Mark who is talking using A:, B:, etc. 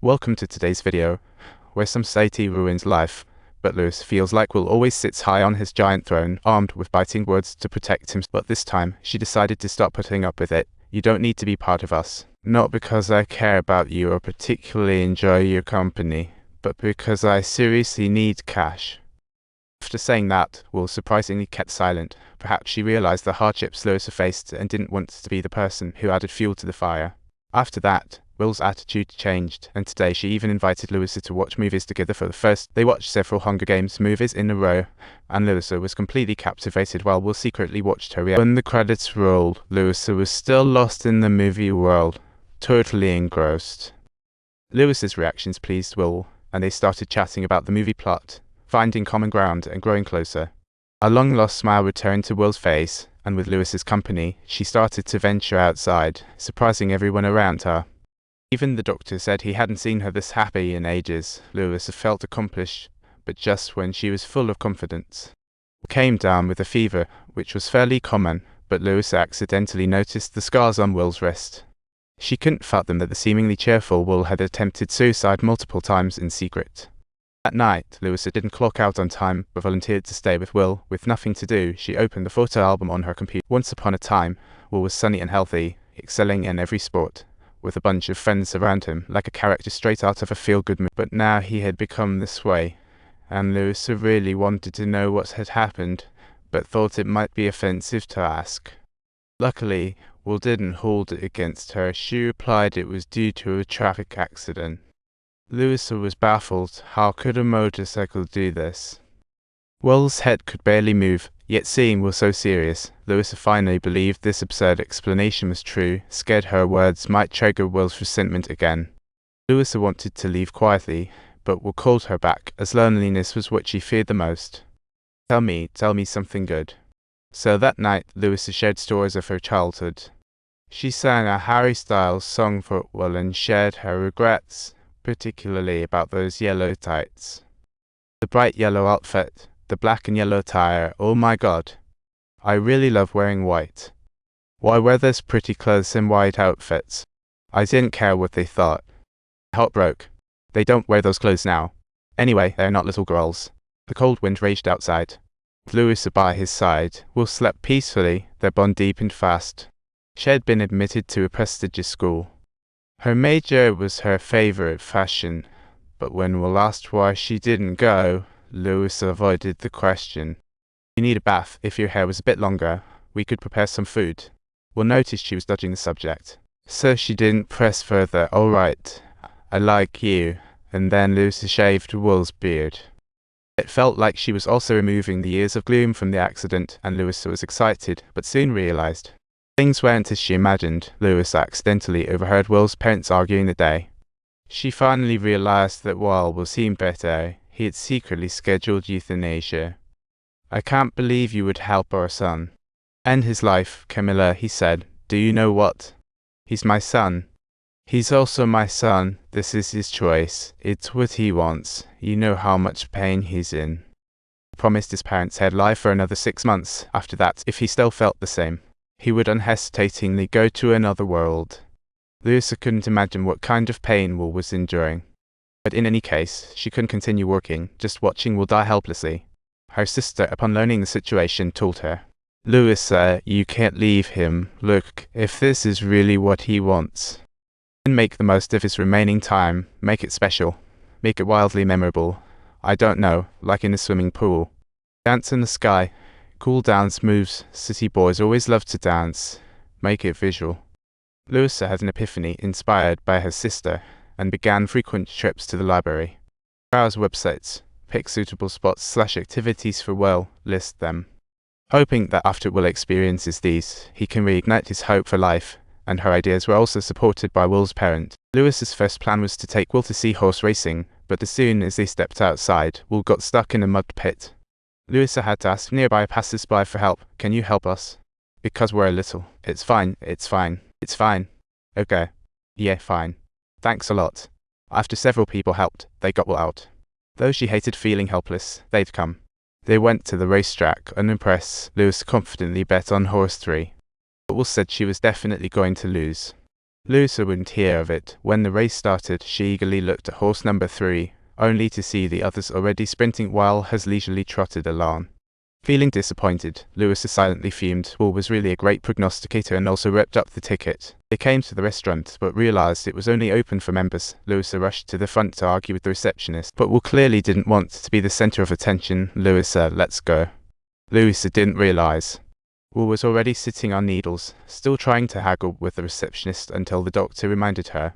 A: Welcome to today's video, where some say tea ruins life, but Lewis feels like Will always sits high on his giant throne, armed with biting words to protect him. But this time, she decided to stop putting up with it. You don't need to be part of us. Not because I care about you or particularly enjoy your company, but because I seriously need cash. After saying that, Will surprisingly kept silent. Perhaps she realized the hardships Louisa faced and didn't want to be the person who added fuel to the fire. After that, Will's attitude changed, and today she even invited Louisa to watch movies together for the first. They watched several Hunger Games movies in a row, and Louisa was completely captivated while Will secretly watched her react. When the credits rolled, Louisa was still lost in the movie world, totally engrossed. Louisa's reactions pleased Will, and they started chatting about the movie plot, finding common ground and growing closer. A long-lost smile returned to Will's face, and with Louisa's company, she started to venture outside, surprising everyone around her. Even the doctor said he hadn't seen her this happy in ages. Louisa felt accomplished, but just when she was full of confidence. Will came down with a fever, which was fairly common, but Louisa accidentally noticed the scars on Will's wrist. She couldn't fathom that the seemingly cheerful Will had attempted suicide multiple times in secret. That night, Louisa didn't clock out on time, but volunteered to stay with Will. With nothing to do, she opened the photo album on her computer. Once upon a time, Will was sunny and healthy, excelling in every sport, with a bunch of friends around him, like a character straight out of a feel-good movie. But now he had become this way, and Louisa really wanted to know what had happened, but thought it might be offensive to ask. Luckily, Will didn't hold it against her. She replied it was due to a traffic accident. Louisa was baffled. How could a motorcycle do this? Will's head could barely move, yet seeing Will so serious, Louisa finally believed this absurd explanation was true, scared her words might trigger Will's resentment again. Louisa wanted to leave quietly, but Will called her back, as loneliness was what she feared the most. Tell me something good. So that night, Louisa shared stories of her childhood. She sang a Harry Styles song for Will and shared her regrets, particularly about those yellow tights. The bright yellow outfit, the black and yellow tire, oh my god. I really love wearing white. Why wear those pretty clothes and white outfits? I didn't care what they thought. My heart broke. They don't wear those clothes now. Anyway, they're not little girls. The cold wind raged outside. With Louisa by his side, Will slept peacefully, their bond deepened fast. She had been admitted to a prestigious school. Her major was her favorite, fashion, but when Will asked why she didn't go, Louisa avoided the question. You need a bath. If your hair was a bit longer, we could prepare some food. Will noticed she was dodging the subject, so she didn't press further. All right, I like you. And then Louisa shaved Will's beard. It felt like she was also removing the years of gloom from the accident, and Louisa was excited, but soon realized things weren't as she imagined. Louisa accidentally overheard Will's parents arguing the day. She finally realized that while Will seemed better, he had secretly scheduled euthanasia. I can't believe you would help our son. End his life, Camilla, he said. Do you know what? He's my son. He's also my son. This is his choice. It's what he wants. You know how much pain he's in. He promised his parents he'd lie for another 6 months. After that, if he still felt the same, he would unhesitatingly go to another world. Louisa couldn't imagine what kind of pain Will was enduring. But in any case, she couldn't continue working, just watching Will die helplessly. Her sister, upon learning the situation, told her, Louisa, you can't leave him. Look, if this is really what he wants, then make the most of his remaining time. Make it special. Make it wildly memorable. I don't know, like in a swimming pool. Dance in the sky. Cool dance moves. City boys always love to dance. Make it visual. Louisa had an epiphany inspired by her sister, and began frequent trips to the library. Browse websites, pick suitable spots/activities for Will, list them. Hoping that after Will experiences these, he can reignite his hope for life, and her ideas were also supported by Will's parent. Louisa's first plan was to take Will to see horse racing, but as soon as they stepped outside, Will got stuck in a mud pit. Louisa had to ask nearby passers-by for help. Can you help us? Because we're a little. It's fine. Okay. Yeah, fine. Thanks a lot. After several people helped, they got Will out. Though she hated feeling helpless, they'd come. They went to the racetrack. Unimpressed, Louisa confidently bet on horse 3. But Will said she was definitely going to lose. Louisa wouldn't hear of it. When the race started, she eagerly looked at horse number 3, only to see the others already sprinting while hers leisurely trotted along. Feeling disappointed, Louisa silently fumed. Will was really a great prognosticator and also ripped up the ticket. They came to the restaurant, but realized it was only open for members. Louisa rushed to the front to argue with the receptionist, but Will clearly didn't want to be the center of attention. Louisa, let's go. Louisa didn't realize Will was already sitting on needles, still trying to haggle with the receptionist until the doctor reminded her